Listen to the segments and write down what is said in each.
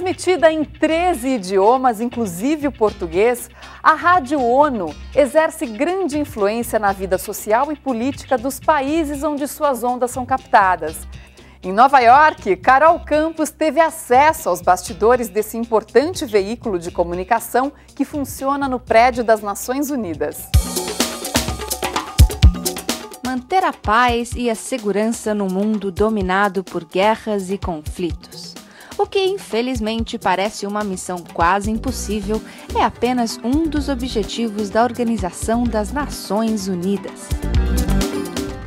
Transmitida em 13 idiomas, inclusive o português, a Rádio ONU exerce grande influência na vida social e política dos países onde suas ondas são captadas. Em Nova York, Carol Campos teve acesso aos bastidores desse importante veículo de comunicação que funciona no prédio das Nações Unidas. Manter a paz e a segurança no mundo dominado por guerras e conflitos. O que, infelizmente, parece uma missão quase impossível, é apenas um dos objetivos da Organização das Nações Unidas.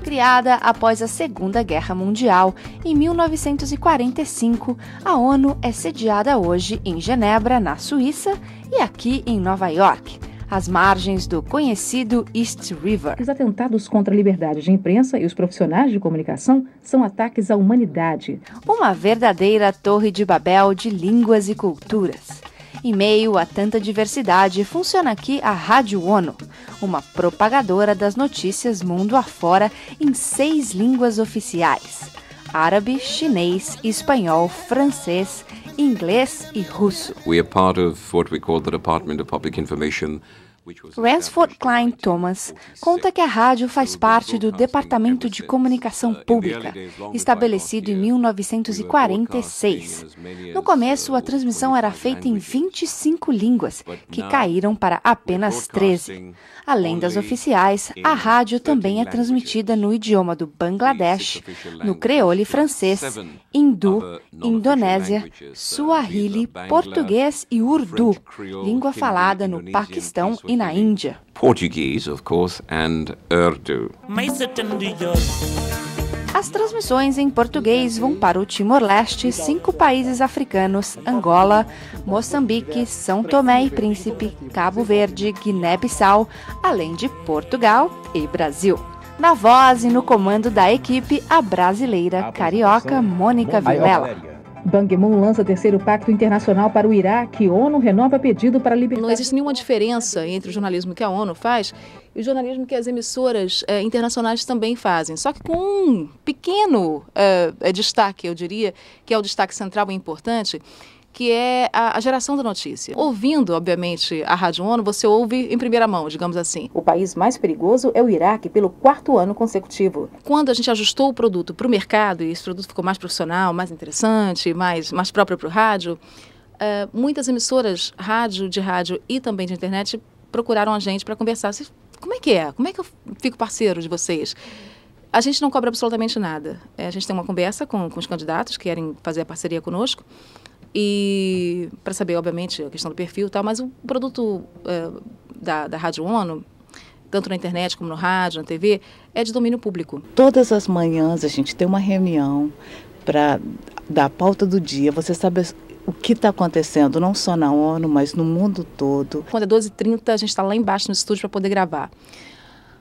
Criada após a Segunda Guerra Mundial, em 1945, a ONU é sediada hoje em Genebra, na Suíça, e aqui em Nova York, às margens do conhecido East River. Os atentados contra a liberdade de imprensa e os profissionais de comunicação são ataques à humanidade. Uma verdadeira torre de Babel de línguas e culturas. Em meio a tanta diversidade, funciona aqui a Rádio ONU, uma propagadora das notícias mundo afora em 6 línguas oficiais: árabe, chinês, espanhol, francês, inglês e russo. We are part of what we call the Department of Public Information. Ransford Klein Thomas conta que a rádio faz parte do Departamento de Comunicação Pública, estabelecido em 1946. No começo, a transmissão era feita em 25 línguas, que caíram para apenas 13. Além das oficiais, a rádio também é transmitida no idioma do Bangladesh, no creole francês, hindu, indonésia, suahili, português e urdu, língua falada no Paquistão e na Índia. Portuguese, of course, and Urdu. As transmissões em português vão para o Timor-Leste, 5 países africanos: Angola, Moçambique, São Tomé e Príncipe, Cabo Verde, Guiné-Bissau, além de Portugal e Brasil. Na voz e no comando da equipe, a brasileira carioca Mônica Vilela. Ban Ki-moon lança terceiro pacto internacional para o Iraque. ONU renova pedido para libertar... Não existe nenhuma diferença entre o jornalismo que a ONU faz e o jornalismo que as emissoras internacionais também fazem. Só que com um pequeno destaque, eu diria, que é o destaque central e importante, que é a geração da notícia. Ouvindo, obviamente, a Rádio ONU, você ouve em primeira mão, digamos assim. O país mais perigoso é o Iraque pelo 4º ano consecutivo. Quando a gente ajustou o produto para o mercado, e esse produto ficou mais profissional, mais interessante, mais próprio para o rádio, muitas emissoras de rádio e também de internet procuraram a gente para conversar. Como é que é? Como é que eu fico parceiro de vocês? A gente não cobra absolutamente nada. A gente tem uma conversa com os candidatos que querem fazer a parceria conosco, e para saber, obviamente, a questão do perfil e tal, mas o produto da Rádio ONU, tanto na internet como no rádio, na TV, é de domínio público. Todas as manhãs a gente tem uma reunião para dar a pauta do dia. Você sabe o que está acontecendo, não só na ONU, mas no mundo todo. Quando é 12h30, a gente está lá embaixo no estúdio para poder gravar.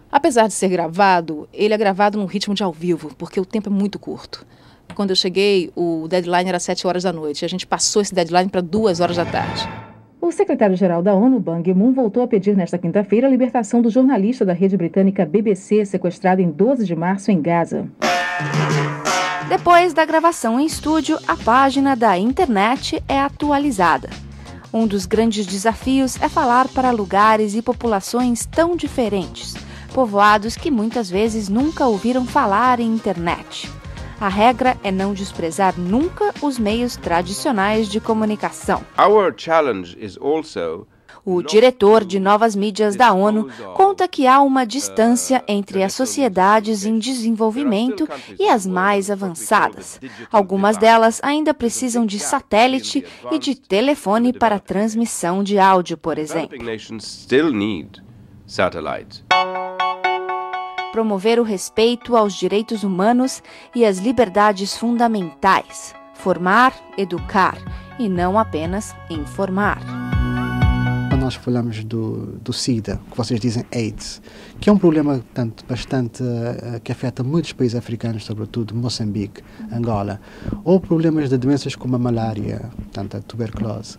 Apesar de ser gravado, ele é gravado num ritmo de ao vivo, porque o tempo é muito curto. Quando eu cheguei, o deadline era 7 horas da noite. A gente passou esse deadline para 2 horas da tarde. O secretário-geral da ONU, Ban Ki-moon, voltou a pedir nesta quinta-feira a libertação do jornalista da rede britânica BBC, sequestrado em 12 de março em Gaza. Depois da gravação em estúdio, a página da internet é atualizada. Um dos grandes desafios é falar para lugares e populações tão diferentes, povoados que muitas vezes nunca ouviram falar em internet. A regra é não desprezar nunca os meios tradicionais de comunicação. O diretor de novas mídias da ONU conta que há uma distância entre as sociedades em desenvolvimento e as mais avançadas. Algumas delas ainda precisam de satélite e de telefone para transmissão de áudio, por exemplo. Promover o respeito aos direitos humanos e às liberdades fundamentais. Formar, educar e não apenas informar. Quando nós falamos do SIDA, que vocês dizem AIDS, que é um problema bastante que afeta muitos países africanos, sobretudo Moçambique, Angola, ou problemas de doenças como a malária, a tuberculose.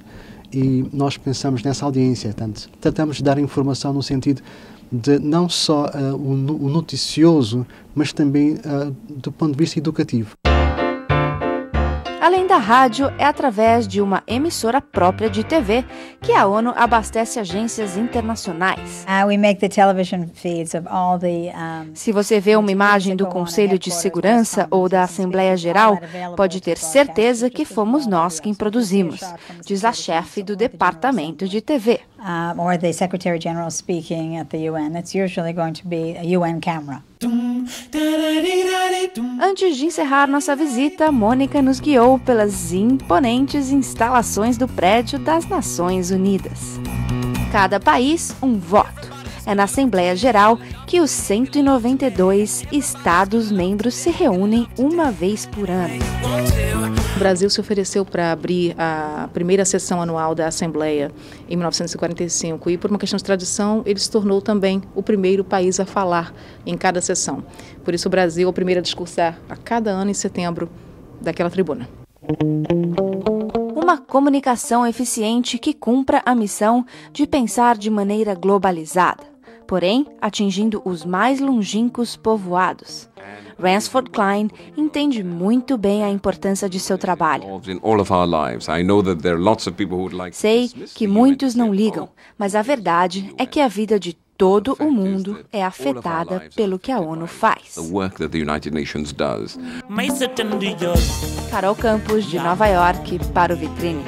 E nós pensamos nessa audiência, tratamos de dar informação no sentido de não só o noticioso, mas também do ponto de vista educativo. Além da rádio, é através de uma emissora própria de TV que a ONU abastece agências internacionais. Se você vê uma imagem do Conselho de Segurança ou da Assembleia Geral, pode ter certeza que fomos nós quem produzimos, diz a chefe do Departamento de TV. Or the Secretary General speaking at the UN. It's usually going to be a UN camera. Antes de encerrar nossa visita, Mônica nos guiou pelas imponentes instalações do prédio das Nações Unidas. Cada país, um voto. É na Assembleia Geral que os 192 Estados-membros se reúnem uma vez por ano. O Brasil se ofereceu para abrir a primeira sessão anual da Assembleia em 1945 e, por uma questão de tradição, ele se tornou também o primeiro país a falar em cada sessão. Por isso, o Brasil é o primeiro a discursar a cada ano em setembro daquela tribuna. Uma comunicação eficiente que cumpra a missão de pensar de maneira globalizada, porém atingindo os mais longínquos povoados. Ransford Klein entende muito bem a importância de seu trabalho. Sei que muitos não ligam, mas a verdade é que a vida de todo o mundo é afetada pelo que a ONU faz. Carol Campos, de Nova York, para o Vitrine.